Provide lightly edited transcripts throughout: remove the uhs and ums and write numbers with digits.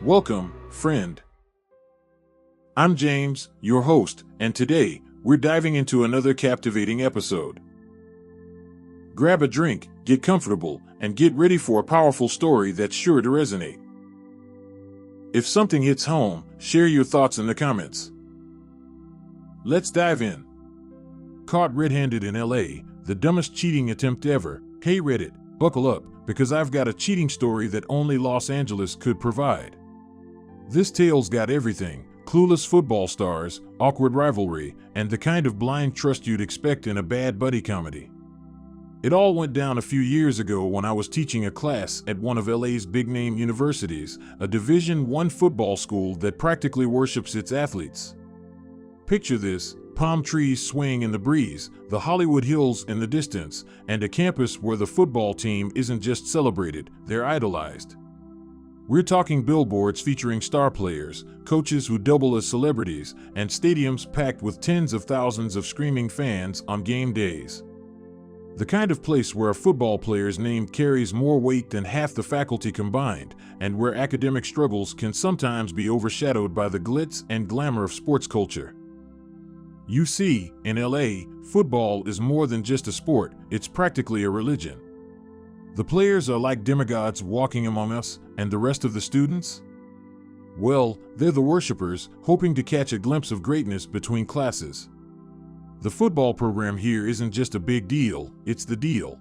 Welcome, friend. I'm James, your host, and today, we're diving into another captivating episode. Grab a drink, get comfortable, and get ready for a powerful story that's sure to resonate. If something hits home, share your thoughts in the comments. Let's dive in. Caught red-handed in LA, the dumbest cheating attempt ever. Hey Reddit, buckle up, because I've got a cheating story that only Los Angeles could provide. This tale's got everything: clueless football stars, awkward rivalry, and the kind of blind trust you'd expect in a bad buddy comedy. It all went down a few years ago when I was teaching a class at one of LA's big-name universities, a Division I football school that practically worships its athletes. Picture this: palm trees swaying in the breeze, the Hollywood Hills in the distance, and a campus where the football team isn't just celebrated, they're idolized. We're talking billboards featuring star players, coaches who double as celebrities, and stadiums packed with tens of thousands of screaming fans on game days. The kind of place where a football player's name carries more weight than half the faculty combined, and where academic struggles can sometimes be overshadowed by the glitz and glamour of sports culture. You see, in LA, football is more than just a sport, it's practically a religion. The players are like demigods walking among us, and the rest of the students? Well, they're the worshipers, hoping to catch a glimpse of greatness between classes. The football program here isn't just a big deal, it's the deal.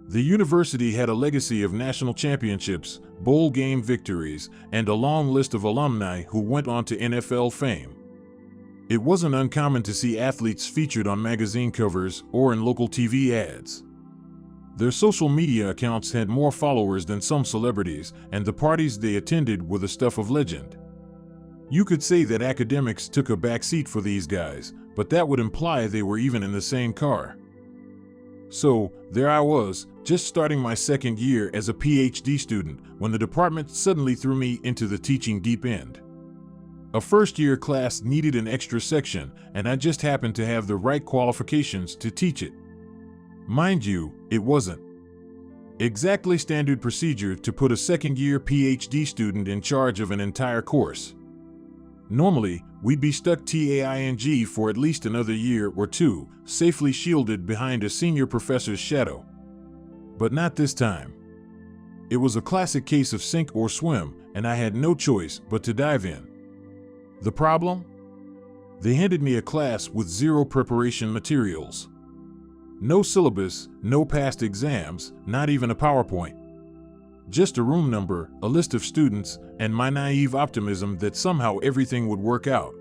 The university had a legacy of national championships, bowl game victories, and a long list of alumni who went on to NFL fame. It wasn't uncommon to see athletes featured on magazine covers or in local TV ads. Their social media accounts had more followers than some celebrities, and the parties they attended were the stuff of legend. You could say that academics took a backseat for these guys, but that would imply they were even in the same car. So, there I was, just starting my second year as a PhD student, when the department suddenly threw me into the teaching deep end. A first-year class needed an extra section, and I just happened to have the right qualifications to teach it. Mind you, it wasn't exactly standard procedure to put a second-year PhD student in charge of an entire course. Normally, we'd be stuck TAING for at least another year or two, safely shielded behind a senior professor's shadow. But not this time. It was a classic case of sink or swim, and I had no choice but to dive in. The problem? They handed me a class with zero preparation materials. No syllabus, no past exams, not even a PowerPoint. Just a room number, a list of students, and my naive optimism that somehow everything would work out.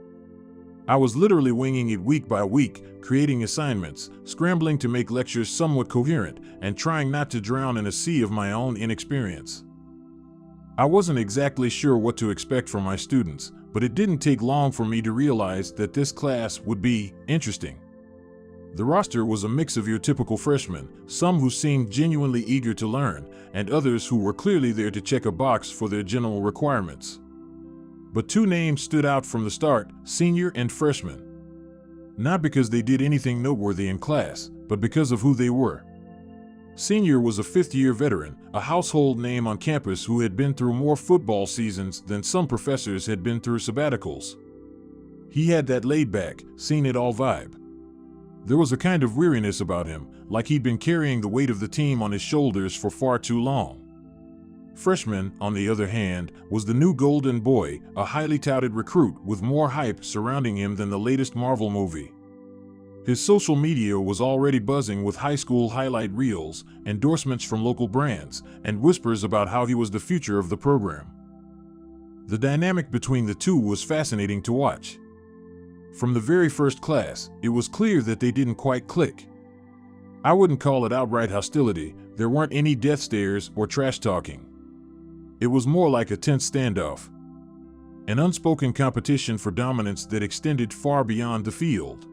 I was literally winging it week by week, creating assignments, scrambling to make lectures somewhat coherent, and trying not to drown in a sea of my own inexperience. I wasn't exactly sure what to expect from my students, but it didn't take long for me to realize that this class would be interesting. The roster was a mix of your typical freshmen, some who seemed genuinely eager to learn, and others who were clearly there to check a box for their general requirements. But two names stood out from the start: senior and freshman. Not because they did anything noteworthy in class, but because of who they were. Senior was a fifth-year veteran, a household name on campus who had been through more football seasons than some professors had been through sabbaticals. He had that laid-back, seen-it-all vibe. There was a kind of weariness about him, like he'd been carrying the weight of the team on his shoulders for far too long. Freshman, on the other hand, was the new golden boy, a highly touted recruit with more hype surrounding him than the latest Marvel movie. His social media was already buzzing with high school highlight reels, endorsements from local brands, and whispers about how he was the future of the program. The dynamic between the two was fascinating to watch. From the very first class, it was clear that they didn't quite click. I wouldn't call it outright hostility, there weren't any death stares or trash talking. It was more like a tense standoff. An unspoken competition for dominance that extended far beyond the field.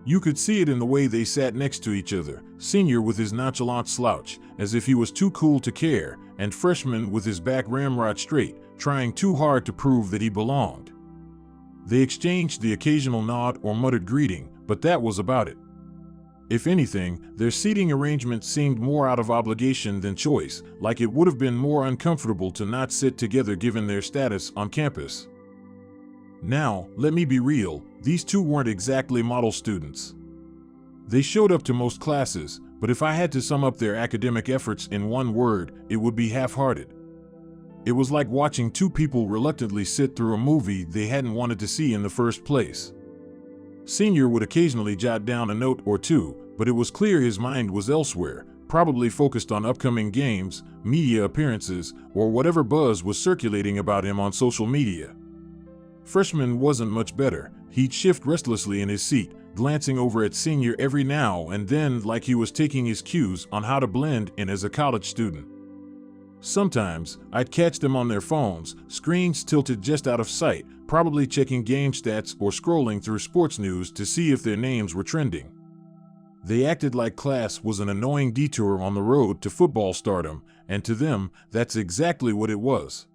You could see it in the way they sat next to each other, senior with his nonchalant slouch, as if he was too cool to care, and freshman with his back ramrod straight, trying too hard to prove that he belonged. They exchanged the occasional nod or muttered greeting, but that was about it. If anything, their seating arrangement seemed more out of obligation than choice, like it would have been more uncomfortable to not sit together given their status on campus. Now, let me be real, these two weren't exactly model students. They showed up to most classes, but if I had to sum up their academic efforts in one word, it would be half-hearted. It was like watching two people reluctantly sit through a movie they hadn't wanted to see in the first place. Senior would occasionally jot down a note or two, but it was clear his mind was elsewhere, probably focused on upcoming games, media appearances, or whatever buzz was circulating about him on social media. Freshman wasn't much better. He'd shift restlessly in his seat, glancing over at Senior every now and then like he was taking his cues on how to blend in as a college student. Sometimes, I'd catch them on their phones, screens tilted just out of sight, probably checking game stats or scrolling through sports news to see if their names were trending. They acted like class was an annoying detour on the road to football stardom, and to them, that's exactly what it was.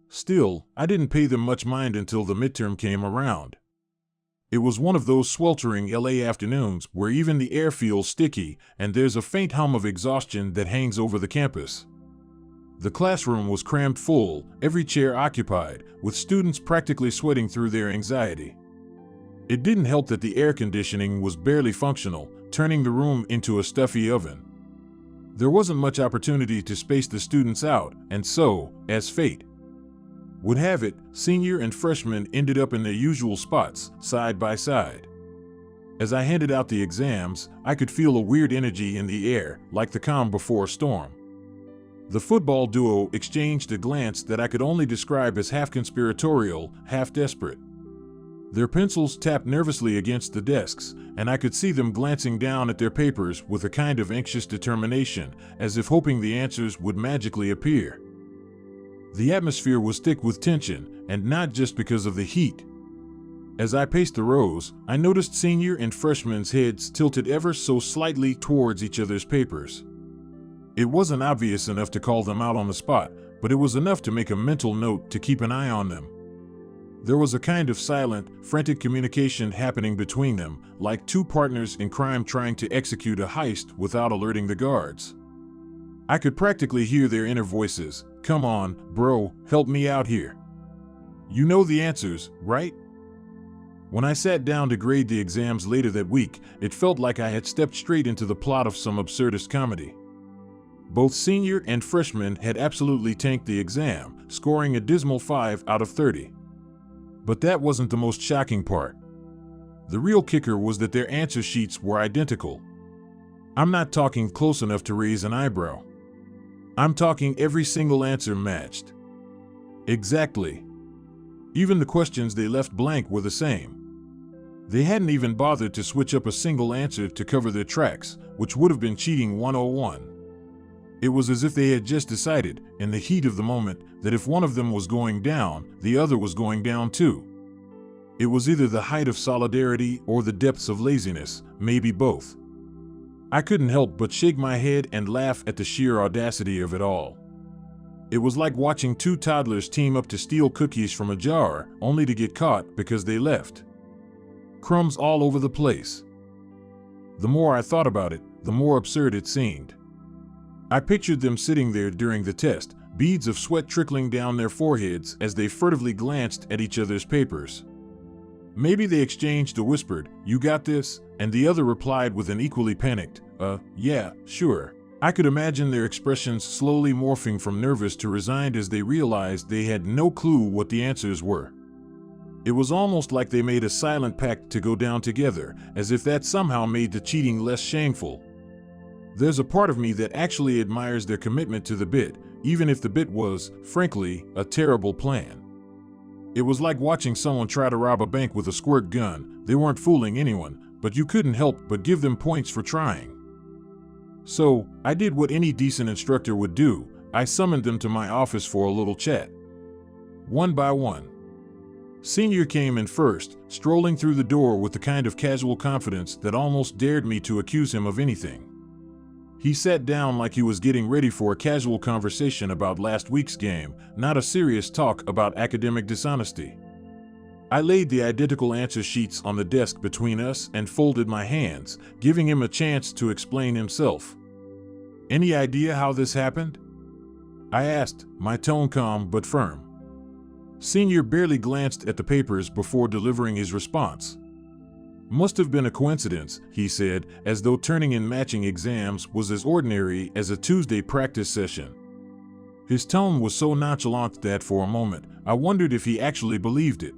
Still, I didn't pay them much mind until the midterm came around. It was one of those sweltering LA afternoons where even the air feels sticky and there's a faint hum of exhaustion that hangs over the campus. The classroom was crammed full, every chair occupied, with students practically sweating through their anxiety. It didn't help that the air conditioning was barely functional, turning the room into a stuffy oven. There wasn't much opportunity to space the students out, and so, as fate would have it, senior and freshman ended up in their usual spots, side by side. As I handed out the exams, I could feel a weird energy in the air, like the calm before a storm. The football duo exchanged a glance that I could only describe as half conspiratorial, half desperate. Their pencils tapped nervously against the desks, and I could see them glancing down at their papers with a kind of anxious determination, as if hoping the answers would magically appear. The atmosphere was thick with tension, and not just because of the heat. As I paced the rows, I noticed senior and freshmen's heads tilted ever so slightly towards each other's papers. It wasn't obvious enough to call them out on the spot, but it was enough to make a mental note to keep an eye on them. There was a kind of silent, frantic communication happening between them, like two partners in crime trying to execute a heist without alerting the guards. I could practically hear their inner voices. "Come on, bro, help me out here. You know the answers, right?" When I sat down to grade the exams later that week, it felt like I had stepped straight into the plot of some absurdist comedy. Both senior and freshman had absolutely tanked the exam, scoring a dismal 5 out of 30. But that wasn't the most shocking part. The real kicker was that their answer sheets were identical. I'm not talking close enough to raise an eyebrow. I'm talking every single answer matched. Exactly. Even the questions they left blank were the same. They hadn't even bothered to switch up a single answer to cover their tracks, which would have been cheating 101. It was as if they had just decided, in the heat of the moment, that if one of them was going down, the other was going down too. It was either the height of solidarity or the depths of laziness, maybe both. I couldn't help but shake my head and laugh at the sheer audacity of it all. It was like watching two toddlers team up to steal cookies from a jar, only to get caught because they left crumbs all over the place. The more I thought about it, the more absurd it seemed. I pictured them sitting there during the test, beads of sweat trickling down their foreheads as they furtively glanced at each other's papers. Maybe they exchanged a whispered, "You got this?" and the other replied with an equally panicked, "Yeah, sure." I could imagine their expressions slowly morphing from nervous to resigned as they realized they had no clue what the answers were. It was almost like they made a silent pact to go down together, as if that somehow made the cheating less shameful. There's a part of me that actually admires their commitment to the bit, even if the bit was, frankly, a terrible plan. It was like watching someone try to rob a bank with a squirt gun. They weren't fooling anyone, but you couldn't help but give them points for trying. So, I did what any decent instructor would do. I summoned them to my office for a little chat. One by one. Senior came in first, strolling through the door with the kind of casual confidence that almost dared me to accuse him of anything. He sat down like he was getting ready for a casual conversation about last week's game, not a serious talk about academic dishonesty. I laid the identical answer sheets on the desk between us and folded my hands, giving him a chance to explain himself. Any idea how this happened? I asked, my tone calm but firm. Senior barely glanced at the papers before delivering his response. Must have been a coincidence, he said, as though turning in matching exams was as ordinary as a Tuesday practice session. His tone was so nonchalant that for a moment I wondered if he actually believed it.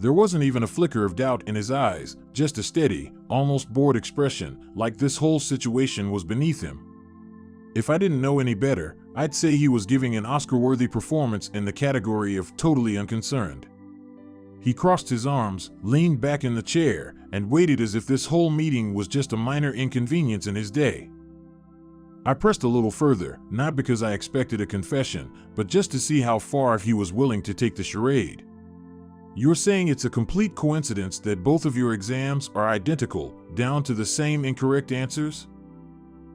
There wasn't even a flicker of doubt in his eyes, just a steady, almost bored expression, like this whole situation was beneath him. If I didn't know any better, I'd say he was giving an Oscar-worthy performance in the category of totally unconcerned. He crossed his arms, leaned back in the chair, and waited as if this whole meeting was just a minor inconvenience in his day. I pressed a little further, not because I expected a confession, but just to see how far he was willing to take the charade. You're saying it's a complete coincidence that both of your exams are identical, down to the same incorrect answers?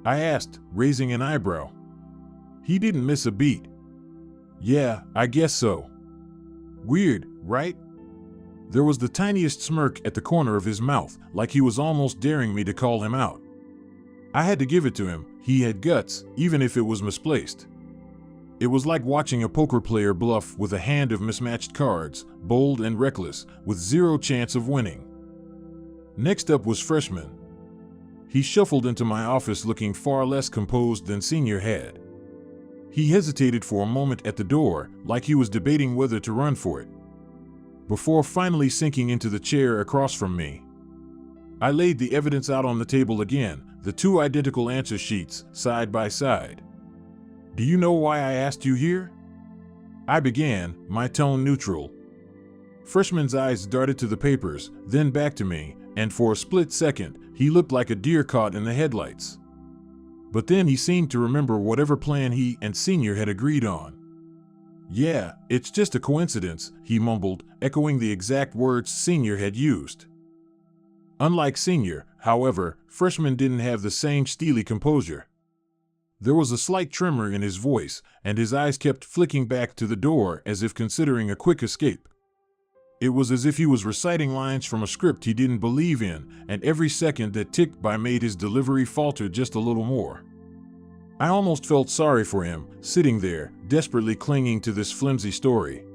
I asked, raising an eyebrow. He didn't miss a beat. Yeah, I guess so. Weird, right? There was the tiniest smirk at the corner of his mouth, like he was almost daring me to call him out. I had to give it to him. He had guts, even if it was misplaced. It was like watching a poker player bluff with a hand of mismatched cards, bold and reckless, with zero chance of winning. Next up was freshman. He shuffled into my office looking far less composed than senior had. He hesitated for a moment at the door, like he was debating whether to run for it. Before finally sinking into the chair across from me, I laid the evidence out on the table again, the two identical answer sheets, side by side. Do you know why I asked you here? I began, my tone neutral. Freshman's eyes darted to the papers, then back to me, and for a split second, he looked like a deer caught in the headlights. But then he seemed to remember whatever plan he and senior had agreed on. Yeah, it's just a coincidence, he mumbled, echoing the exact words senior had used. Unlike senior, however, freshman didn't have the same steely composure. There was a slight tremor in his voice, and his eyes kept flicking back to the door as if considering a quick escape. It was as if he was reciting lines from a script he didn't believe in, and every second that ticked by made his delivery falter just a little more. I almost felt sorry for him, sitting there, desperately clinging to this flimsy story.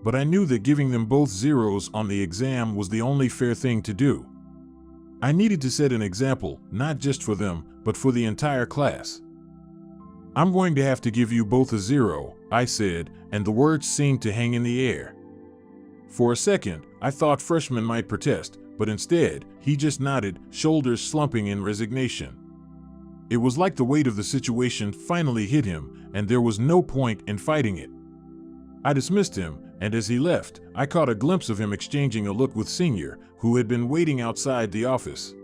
But I knew that giving them both zeros on the exam was the only fair thing to do. I needed to set an example, not just for them, but for the entire class. I'm going to have to give you both a zero, I said, and the words seemed to hang in the air. For a second, I thought freshman might protest, but instead, he just nodded, shoulders slumping in resignation. It was like the weight of the situation finally hit him, and there was no point in fighting it. I dismissed him, and as he left, I caught a glimpse of him exchanging a look with senior, who had been waiting outside the office.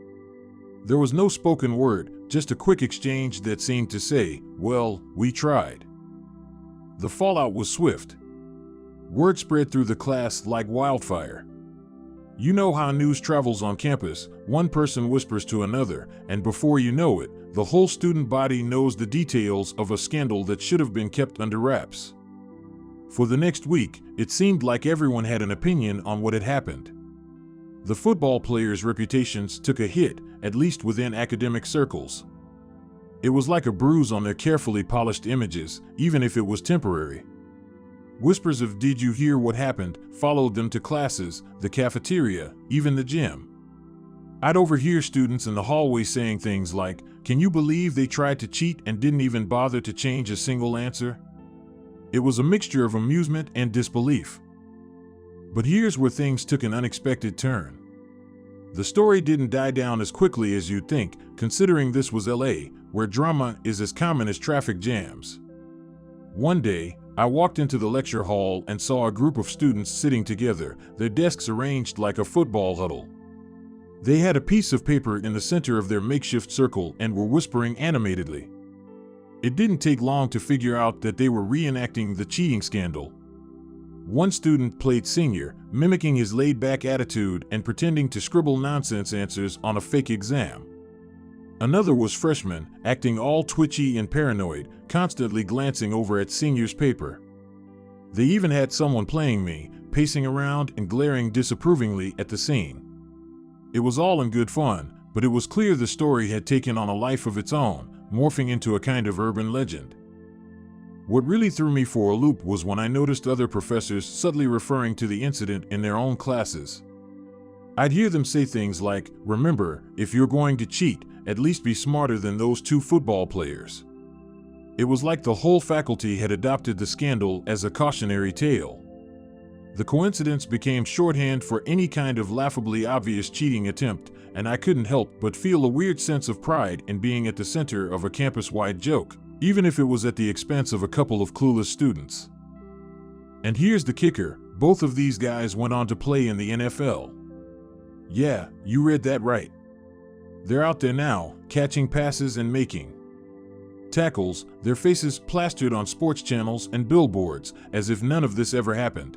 There was no spoken word, just a quick exchange that seemed to say, well, we tried. The fallout was swift. Word spread through the class like wildfire. You know how news travels on campus, one person whispers to another, and before you know it, the whole student body knows the details of a scandal that should have been kept under wraps. For the next week, it seemed like everyone had an opinion on what had happened. The football players' reputations took a hit, at least within academic circles. It was like a bruise on their carefully polished images, even if it was temporary. Whispers of "did you hear what happened" followed them to classes, the cafeteria, even the gym. I'd overhear students in the hallway saying things like, "Can you believe they tried to cheat and didn't even bother to change a single answer?" It was a mixture of amusement and disbelief. But here's where things took an unexpected turn. The story didn't die down as quickly as you'd think, considering this was LA, where drama is as common as traffic jams. One day, I walked into the lecture hall and saw a group of students sitting together, their desks arranged like a football huddle. They had a piece of paper in the center of their makeshift circle and were whispering animatedly. It didn't take long to figure out that they were reenacting the cheating scandal. One student played senior, mimicking his laid-back attitude and pretending to scribble nonsense answers on a fake exam. Another was freshman, acting all twitchy and paranoid, constantly glancing over at senior's paper. They even had someone playing me, pacing around and glaring disapprovingly at the scene. It was all in good fun, but it was clear the story had taken on a life of its own, morphing into a kind of urban legend. What really threw me for a loop was when I noticed other professors subtly referring to the incident in their own classes. I'd hear them say things like, "Remember, if you're going to cheat, at least be smarter than those 2 football players." It was like the whole faculty had adopted the scandal as a cautionary tale. The coincidence became shorthand for any kind of laughably obvious cheating attempt, and I couldn't help but feel a weird sense of pride in being at the center of a campus-wide joke, even if it was at the expense of a couple of clueless students. And here's the kicker: both of these guys went on to play in the NFL. Yeah, you read that right. They're out there now, catching passes and making tackles, their faces plastered on sports channels and billboards, as if none of this ever happened.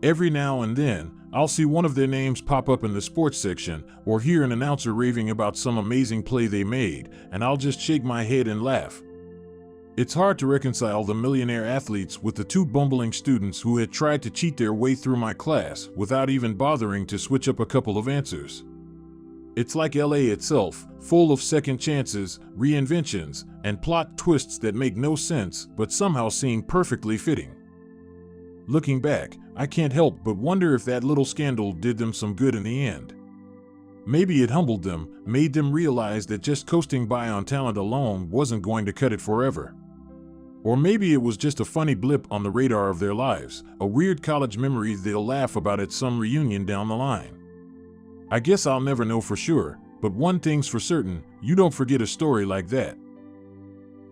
Every now and then, I'll see one of their names pop up in the sports section, or hear an announcer raving about some amazing play they made, and I'll just shake my head and laugh. It's hard to reconcile the millionaire athletes with the 2 bumbling students who had tried to cheat their way through my class without even bothering to switch up a couple of answers. It's like LA itself, full of second chances, reinventions, and plot twists that make no sense but somehow seem perfectly fitting. Looking back, I can't help but wonder if that little scandal did them some good in the end. Maybe it humbled them, made them realize that just coasting by on talent alone wasn't going to cut it forever. Or maybe it was just a funny blip on the radar of their lives, a weird college memory they'll laugh about at some reunion down the line. I guess I'll never know for sure, but one thing's for certain: you don't forget a story like that.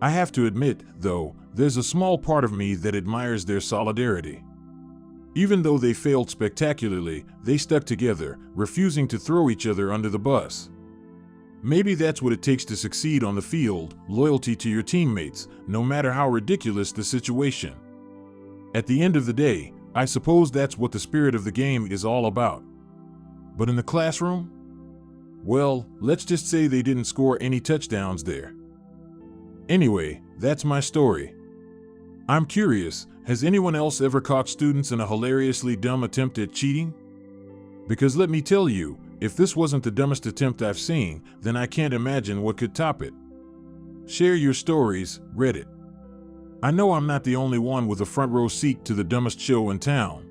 I have to admit, though, there's a small part of me that admires their solidarity. Even though they failed spectacularly, they stuck together, refusing to throw each other under the bus. Maybe that's what it takes to succeed on the field: loyalty to your teammates, no matter how ridiculous the situation. At the end of the day, I suppose that's what the spirit of the game is all about. But in the classroom? Well, let's just say they didn't score any touchdowns there. Anyway, that's my story. I'm curious, has anyone else ever caught students in a hilariously dumb attempt at cheating? Because let me tell you, if this wasn't the dumbest attempt I've seen, then I can't imagine what could top it. Share your stories, Reddit. I know I'm not the only one with a front row seat to the dumbest show in town.